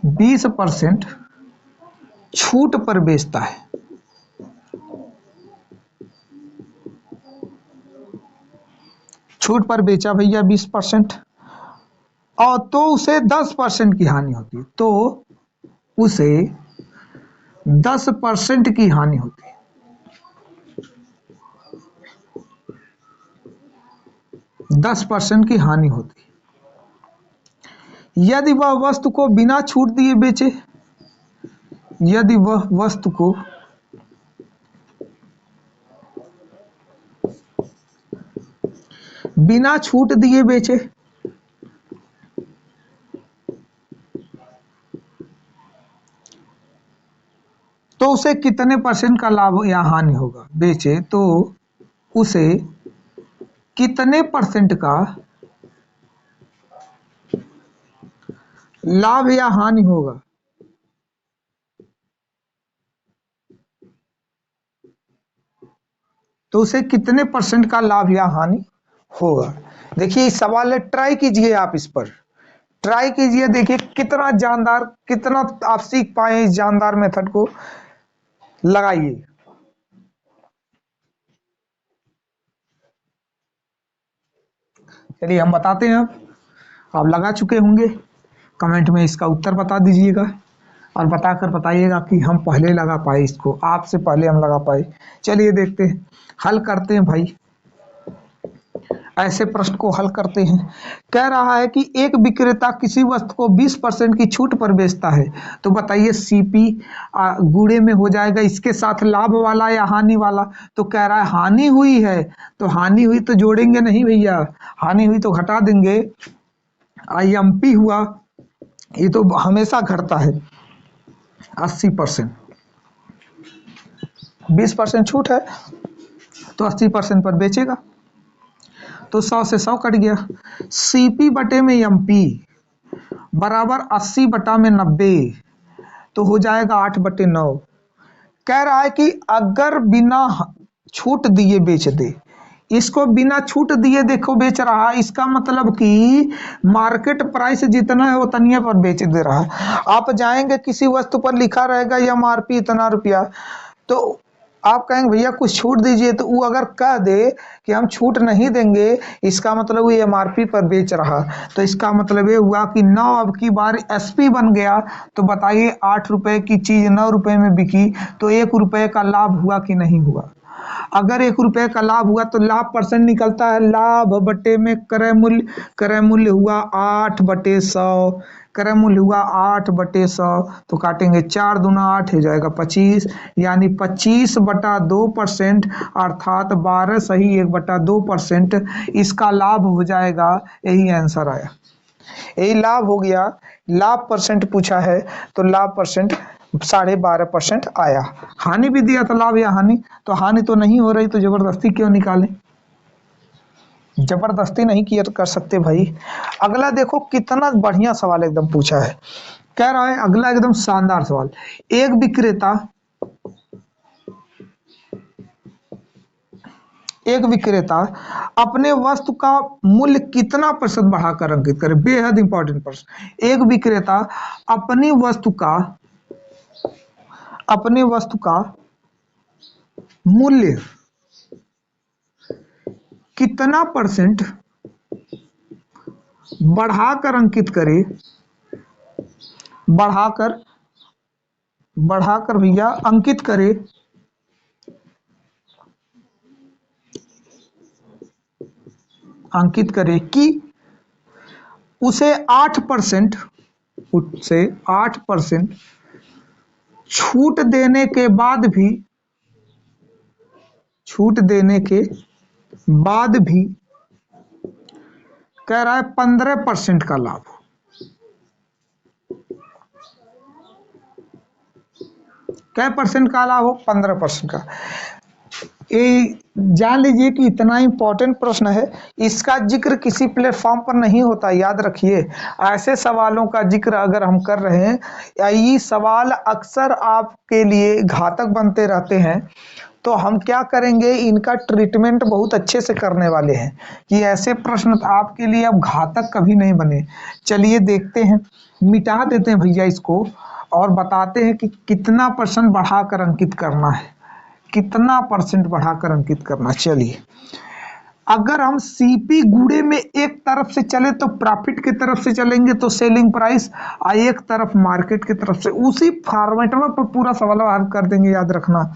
20% छूट पर बेचता है। छूट पर बेचा भैया 20%, और तो उसे 10% की हानि होती है, तो उसे 10% की हानि होती है। 10% की हानि होती है यदि वह वस्तु को बिना छूट दिए बेचे। यदि वह वस्तु को बिना छूट दिए बेचे तो उसे कितने % का लाभ या हानि होगा। बेचे तो उसे कितने % का लाभ या हानि होगा। तो उसे कितने % का लाभ या हानि होगा। देखिए इस सवाल है, ट्राई कीजिए, आप इस पर ट्राई कीजिए, देखिए कितना जानदार, कितना आप सीख पाए इस जानदार मेथड को लगाइए। चलिए हम बताते हैं। आप लगा चुके होंगे, कमेंट में इसका उत्तर बता दीजिएगा और बताकर बताइएगा कि हम पहले लगा पाए इसको, आपसे पहले हम लगा पाए। चलिए देखते हैं, हल करते हैं भाई, ऐसे प्रश्न को हल करते हैं। कह रहा है कि एक विक्रेता किसी वस्तु को 20% की छूट पर बेचता है, तो बताइए सीपी गुणे में हो जाएगा इसके साथ लाभ वाला या हानि वाला। तो कह रहा है हानि हुई है, तो हानि हुई तो जोड़ेंगे नहीं भैया, हानि हुई तो घटा देंगे। आईएमपी हुआ, ये तो हमेशा घटता है। 80%, 20% छूट है तो 80% पर बेचेगा, तो 100 से 100 कट गया। सीपी बटे में एमपी बराबर 80 बटा में 90, तो हो जाएगा 8/9। कह रहा है कि अगर बिना छूट दिए बेच दे, इसको बिना छूट दिए देखो बेच रहा है, इसका मतलब कि मार्केट प्राइस जितना है उतने पर बेच दे रहा है। आप जाएंगे किसी वस्तु पर लिखा रहेगा एमआरपी इतना रुपया, तो आप कहेंगे भैया कुछ छूट दीजिए, तो वो अगर कह दे कि हम छूट नहीं देंगे, इसका मतलब वो एमआरपी पर बेच रहा। तो इसका मतलब ये हुआ कि 9 अब की बार एसपी बन गया। तो बताइए 8 रुपए की चीज 9 रुपए में बिकी, तो 1 रुपए का लाभ हुआ कि नहीं हुआ। अगर 1 रुपए का लाभ हुआ तो लाभ % निकलता है, लाभ बटे में क्रय मूल्य, क्रय मूल्य हुआ 8/100। क्रय मूल्य हुआ 8/100, तो काटेंगे 4 दूना 8 हो जाएगा 25, यानी 25/2%, अर्थात 12 सही 1/2% इसका लाभ हो जाएगा। यही आंसर आया, यही लाभ हो गया। लाभ परसेंट पूछा है तो लाभ परसेंट 12.5% आया। हानि भी दिया था, लाभ या हानि, तो हानि तो नहीं हो रही, तो जबरदस्ती क्यों निकालें, जबरदस्ती नहीं किया तो कर सकते भाई। अगला देखो कितना बढ़िया सवाल एकदम पूछा है, कह रहा है अगला एकदम शानदार सवाल। एक विक्रेता अपने वस्तु का मूल्य कितना प्रतिशत बढ़ाकर अंकित करे, बेहद इंपॉर्टेंट प्रश्न। एक विक्रेता अपनी वस्तु का मूल्य कितना परसेंट बढ़ाकर अंकित करे, बढ़ाकर भैया अंकित करे कि उसे 8% छूट देने के बाद भी कह रहा है 15% का लाभ हो। क्या परसेंट का लाभ हो, 15% का। ये जान लीजिए कि इतना इंपॉर्टेंट प्रश्न है, इसका जिक्र किसी प्लेटफॉर्म पर नहीं होता, याद रखिए। ऐसे सवालों का जिक्र अगर हम कर रहे हैं, या ये सवाल अक्सर आपके लिए घातक बनते रहते हैं, तो हम क्या करेंगे, इनका ट्रीटमेंट बहुत अच्छे से करने वाले हैं कि ऐसे प्रश्न आपके लिए अब घातक कभी नहीं बने। चलिए देखते हैं, मिटा देते हैं भैया इसको और बताते हैं कि कितना परसेंट बढ़ाकर अंकित करना है, कितना परसेंट बढ़ाकर अंकित करना। चलिए, अगर हम सीपी गुड़े में एक तरफ से चले तो प्रॉफिट की तरफ से चलेंगे तो सेलिंग प्राइस, और एक तरफ मार्केट की तरफ से, उसी फॉर्मेट में पर पूरा सवाल हल कर देंगे, याद रखना।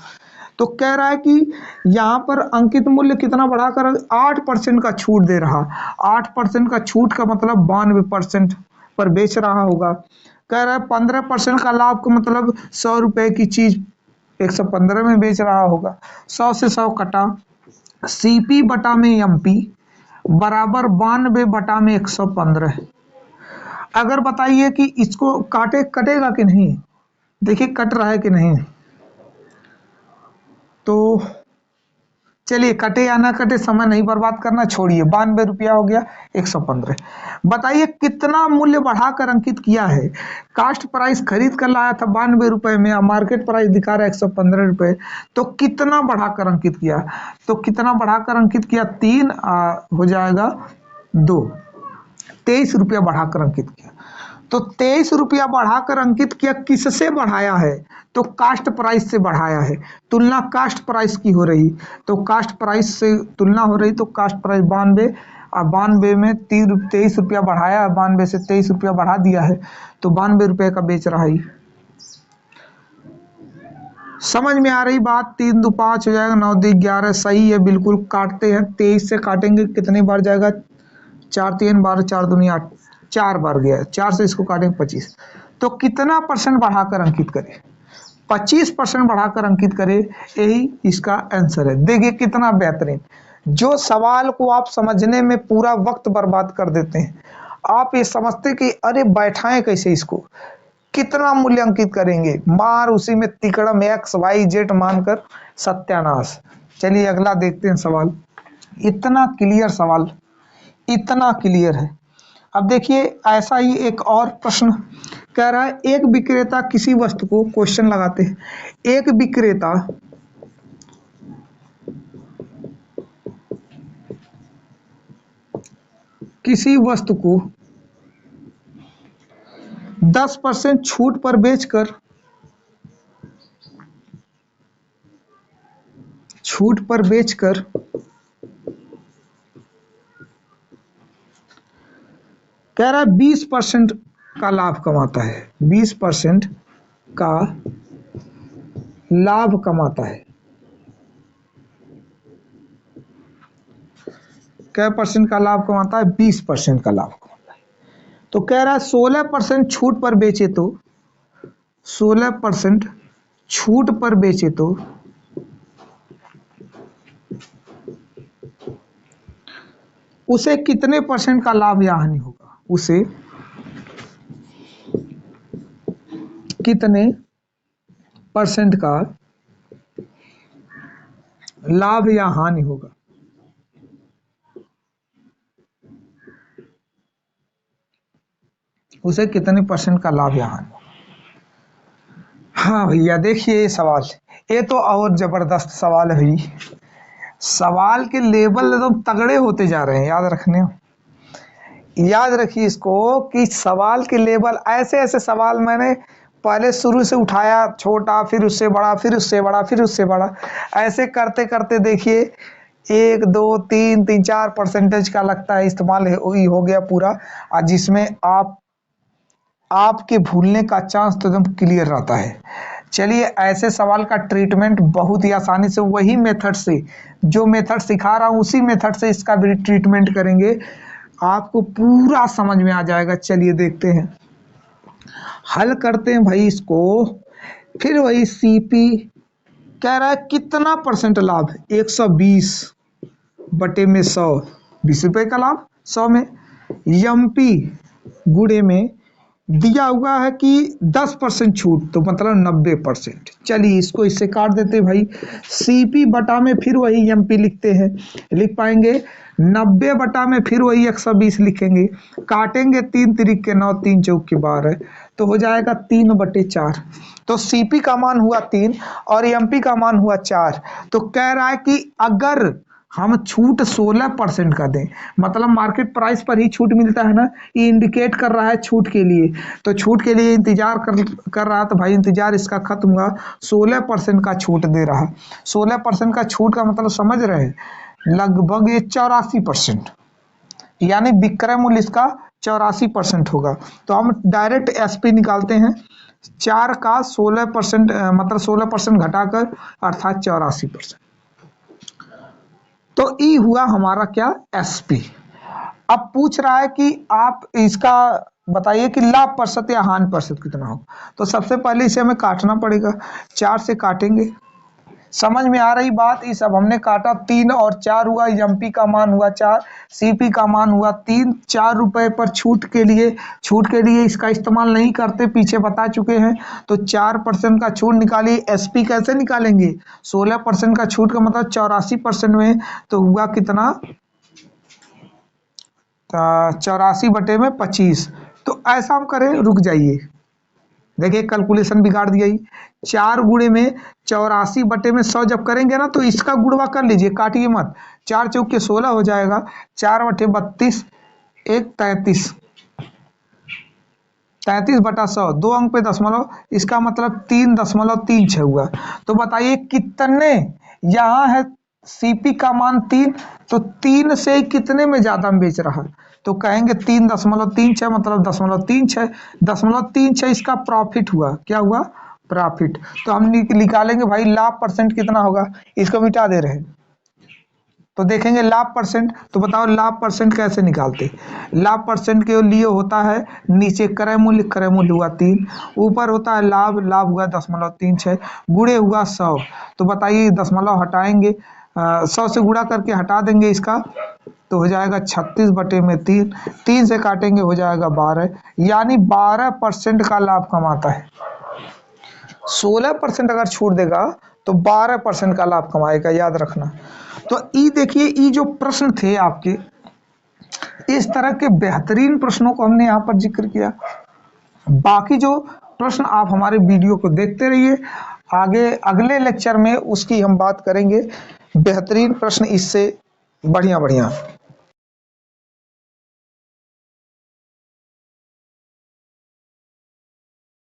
तो कह रहा है कि यहाँ पर अंकित मूल्य कितना बढ़ाकर 8% का छूट दे रहा। 8% का छूट का मतलब 92% पर बेच रहा होगा। कह रहा है 15% का लाभ का मतलब 100 रुपए की चीज 115 में बेच रहा होगा। 100 से 100 कटा, सीपी बटा में एमपी बराबर 92 बटा में 115। अगर बताइए कि इसको कटेगा कि नहीं, देखिए कट रहा है कि नहीं, तो चलिए कटे या ना कटे, समय नहीं बर्बाद करना, छोड़िए। 92 रुपया हो गया 115। बताइए कितना मूल्य बढ़ाकर अंकित किया है। कास्ट प्राइस खरीद कर लाया था 92 रुपए में, मार्केट प्राइस दिखा रहा है 115 रुपए, तो कितना बढ़ाकर अंकित किया, तो कितना बढ़ाकर अंकित किया, 3 हो जाएगा 2, 23 रुपया बढ़ाकर अंकित किया। तो 23 रुपया बढ़ाकर अंकित किया, किससे बढ़ाया है, तो कास्ट प्राइस से बढ़ाया है। तुलना कास्ट प्राइस की हो रही, तो कास्ट प्राइस से तुलना हो रही, तो कास्ट प्राइस 92, और 92 में 23 रुपया बढ़ाया, 92 से 23 रुपया बढ़ा दिया है, तो 92 रुपये का बेच रहा है। समझ में आ रही बात। 3 दो 5 हो जाएगा, 9 2 11, सही है बिल्कुल। काटते हैं, 23 से काटेंगे कितनी बार जाएगा, 4 3 12, 4 दूनी 8, 4 बार गया, 4 से इसको काटेंगे 25। तो कितना परसेंट बढ़ाकर अंकित करें, 25% बढ़ाकर अंकित करें, यही इसका आंसर है। देखिए कितना बेहतरीन, जो सवाल को आप समझने में पूरा वक्त बर्बाद कर देते हैं, आप ये समझते कि अरे बैठाएं कैसे इसको, कितना मूल्यांकित करेंगे, मार उसी में तिकड़म एक्स वाई जेड मानकर सत्यानाश। चलिए अगला देखते हैं सवाल। इतना क्लियर सवाल, इतना क्लियर है। अब देखिए ऐसा ही एक और प्रश्न कह रहा है, एक विक्रेता किसी वस्तु को, क्वेश्चन लगाते हैं, एक विक्रेता किसी वस्तु को 10% छूट पर बेचकर कह रहा है 20% का लाभ कमाता है, 20% का लाभ कमाता है। क्या परसेंट का लाभ कमाता है, 20% का लाभ कमाता है। तो कह रहा है 16% छूट पर बेचे तो 16% छूट पर बेचे तो उसे कितने परसेंट का लाभ या हानि होगा, उसे कितने परसेंट का लाभ या हानि होगा। उसे कितने परसेंट का लाभ या हानि। हाँ भैया देखिए सवाल, ये तो और जबरदस्त सवाल है भाई। सवाल के लेवल एकदम तगड़े होते जा रहे हैं, याद रखिए इसको कि सवाल के लेवल ऐसे ऐसे सवाल मैंने पहले शुरू से उठाया, छोटा, फिर उससे बड़ा, फिर उससे बड़ा, फिर उससे बड़ा, ऐसे करते करते देखिए 1 2 3 3 4% का लगता है इस्तेमाल हो गया पूरा, और जिसमें आपके भूलने का चांस तो एकदम क्लियर रहता है। चलिए ऐसे सवाल का ट्रीटमेंट बहुत ही आसानी से, वही मेथड से, जो मेथड सिखा रहा हूँ उसी मेथड से इसका भी ट्रीटमेंट करेंगे, आपको पूरा समझ में आ जाएगा। चलिए देखते हैं, हल करते हैं भाई इसको। फिर वही सीपी कह रहा है कितना परसेंट लाभ, 120 बटे में 100, 20 रुपए का लाभ 100 में। एमपी गुड़े में दिया हुआ है कि 10% छूट, तो मतलब 90%। चलिए इसको इससे काट देते भाई। सीपी बटा में फिर वही एमपी लिखते हैं, लिख पाएंगे 90 बटा में फिर वही 120 लिखेंगे, काटेंगे 3 तिरिक के 9, 3 चौक के 12, तो हो जाएगा 3/4। तो सीपी का मान हुआ 3 और एमपी का मान हुआ 4। तो कह रहा है कि अगर हम छूट 16% का दें, मतलब मार्केट प्राइस पर ही छूट मिलता है ना, ये इंडिकेट कर रहा है छूट के लिए, तो छूट के लिए इंतजार कर रहा, तो भाई इंतजार इसका खत्म हुआ, 16% का छूट दे रहा। 16% का छूट का मतलब समझ रहे हैं, लगभग ये 84%, यानी विक्रय मूल्य इसका 84% होगा। तो हम डायरेक्ट एसपी निकालते हैं, 4 का 16% मतलब 16% घटाकर अर्थात 84%। तो ई हुआ हमारा क्या, एसपी। अब पूछ रहा है कि आप इसका बताइए कि लाभ प्रतिशत या हानि प्रतिशत कितना हो। तो सबसे पहले इसे हमें काटना पड़ेगा, 4 से काटेंगे। समझ में आ रही बात, इस अब हमने काटा 3 और 4 हुआ, एमपी का मान हुआ 4, सीपी का मान हुआ 3। 4 रुपए पर छूट के लिए इसका इस्तेमाल नहीं करते, पीछे बता चुके हैं। तो 4% का छूट निकालिए। एसपी कैसे निकालेंगे, 16% का छूट का मतलब 84% में, तो हुआ कितना, 84 बटे में 25। तो ऐसा हम करें, रुक जाइए, देखिए कैलकुलेशन बिगाड़ दिया ही। 4 गुणे में 84 बटे में 100 जब करेंगे ना, तो इसका गुणवा कर लीजिए, काटिए मत, 4 चौके 16 हो जाएगा, 4 बटे 32, 1 33, 33 बटा 100, 2 अंक पे दशमलव, इसका मतलब 3.36 हुआ। तो बताइए कितने, यहाँ है सीपी का मान 3, तो 3 से कितने में ज्यादा में बेच रहा है, तो कहेंगे 3.36, मतलब 0.36, 0.36 इसका प्रॉफिट हुआ। क्या हुआ, प्रॉफिट। तो हम निकालेंगे भाई लाभ परसेंट कितना होगा, इसको मिटा दे रहे हैं, तो देखेंगे लाभ परसेंट। तो बताओ लाभ परसेंट कैसे निकालते, लाभ परसेंट के लिए होता है नीचे क्रय मूल्य हुआ 3, ऊपर होता है लाभ हुआ 0.36, गुणे हुआ 100। तो बताइए दशमलव हटाएंगे, 100 से गुणा करके हटा देंगे इसका, तो हो जाएगा 36 बटे में 3, 3 से काटेंगे हो जाएगा 12, यानी 12% का लाभ कमाता है। 16% अगर छोड़ देगा तो 12% का लाभ कमाएगा, याद रखना। तो ई देखिए, ई जो प्रश्न थे आपके, इस तरह के बेहतरीन प्रश्नों को हमने यहाँ पर जिक्र किया। बाकी जो प्रश्न आप हमारे वीडियो को देखते रहिए, आगे अगले लेक्चर में उसकी हम बात करेंगे, बेहतरीन प्रश्न इससे बढ़िया।